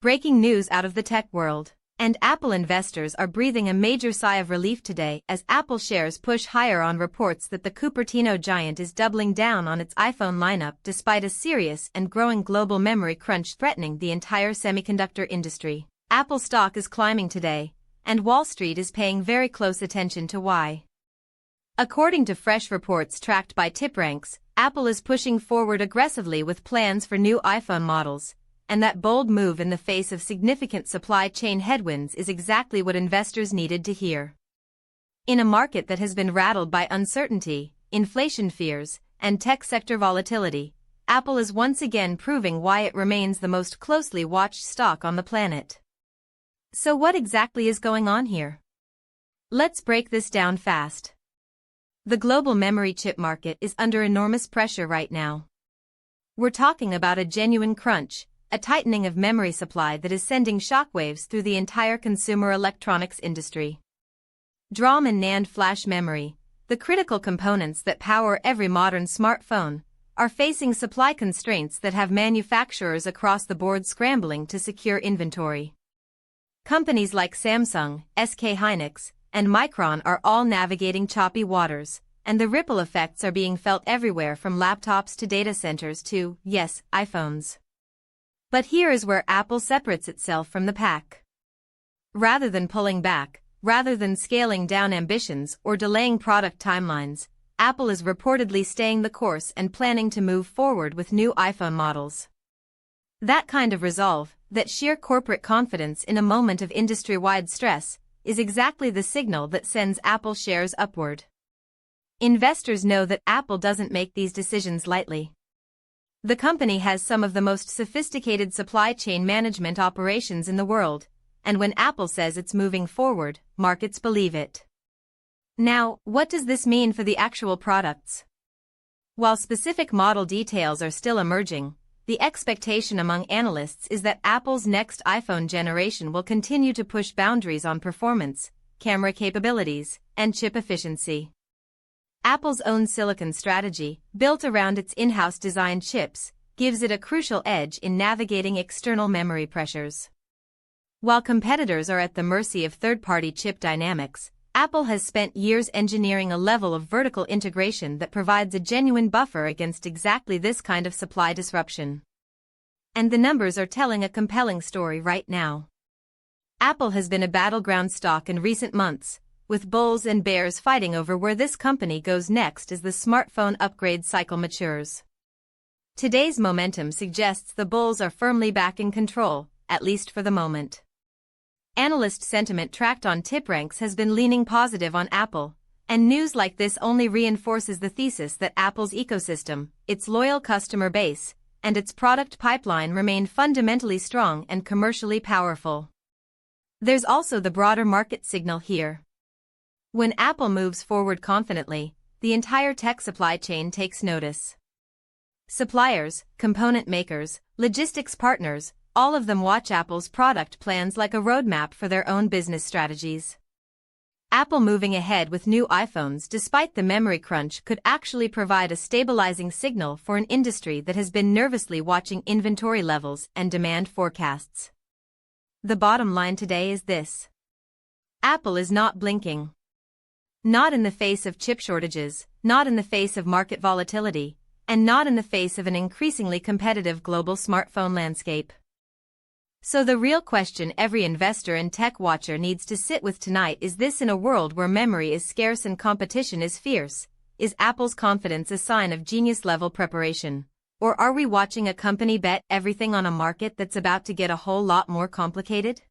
Breaking news out of the tech world. And Apple investors are breathing a major sigh of relief today as Apple shares push higher on reports that the Cupertino giant is doubling down on its iPhone lineup despite a serious and growing global memory crunch threatening the entire semiconductor industry. Apple stock is climbing today, and Wall Street is paying very close attention to why. According to fresh reports tracked by TipRanks, Apple is pushing forward aggressively with plans for new iPhone models, and that bold move in the face of significant supply chain headwinds is exactly what investors needed to hear. In a market that has been rattled by uncertainty, inflation fears, and tech sector volatility, Apple is once again proving why it remains the most closely watched stock on the planet. So what exactly is going on here? Let's break this down fast. The global memory chip market is under enormous pressure right now. We're talking about a genuine crunch, a tightening of memory supply that is sending shockwaves through the entire consumer electronics industry. DRAM and NAND flash memory, the critical components that power every modern smartphone, are facing supply constraints that have manufacturers across the board scrambling to secure inventory. Companies like Samsung, SK Hynix, and Micron are all navigating choppy waters, and the ripple effects are being felt everywhere from laptops to data centers to, yes, iPhones. But here is where Apple separates itself from the pack. Rather than pulling back, rather than scaling down ambitions or delaying product timelines, Apple is reportedly staying the course and planning to move forward with new iPhone models. That kind of resolve, that sheer corporate confidence in a moment of industry-wide stress, is exactly the signal that sends Apple shares upward. Investors know that Apple doesn't make these decisions lightly. The company has some of the most sophisticated supply chain management operations in the world, and when Apple says it's moving forward, markets believe it. Now, what does this mean for the actual products? While specific model details are still emerging, the expectation among analysts is that Apple's next iPhone generation will continue to push boundaries on performance, camera capabilities, and chip efficiency. Apple's own silicon strategy, built around its in-house designed chips, gives it a crucial edge in navigating external memory pressures. While competitors are at the mercy of third-party chip dynamics, Apple has spent years engineering a level of vertical integration that provides a genuine buffer against exactly this kind of supply disruption. And the numbers are telling a compelling story right now. Apple has been a battleground stock in recent months, with bulls and bears fighting over where this company goes next as the smartphone upgrade cycle matures. Today's momentum suggests the bulls are firmly back in control, at least for the moment. Analyst sentiment tracked on TipRanks has been leaning positive on Apple, and news like this only reinforces the thesis that Apple's ecosystem, its loyal customer base, and its product pipeline remain fundamentally strong and commercially powerful. There's also the broader market signal here. When Apple moves forward confidently, the entire tech supply chain takes notice. Suppliers, component makers, logistics partners, all of them watch Apple's product plans like a roadmap for their own business strategies. Apple moving ahead with new iPhones despite the memory crunch could actually provide a stabilizing signal for an industry that has been nervously watching inventory levels and demand forecasts. The bottom line today is this: Apple is not blinking. Not in the face of chip shortages, not in the face of market volatility, and not in the face of an increasingly competitive global smartphone landscape. So the real question every investor and tech watcher needs to sit with tonight is this: in a world where memory is scarce and competition is fierce, is Apple's confidence a sign of genius-level preparation? Or are we watching a company bet everything on a market that's about to get a whole lot more complicated?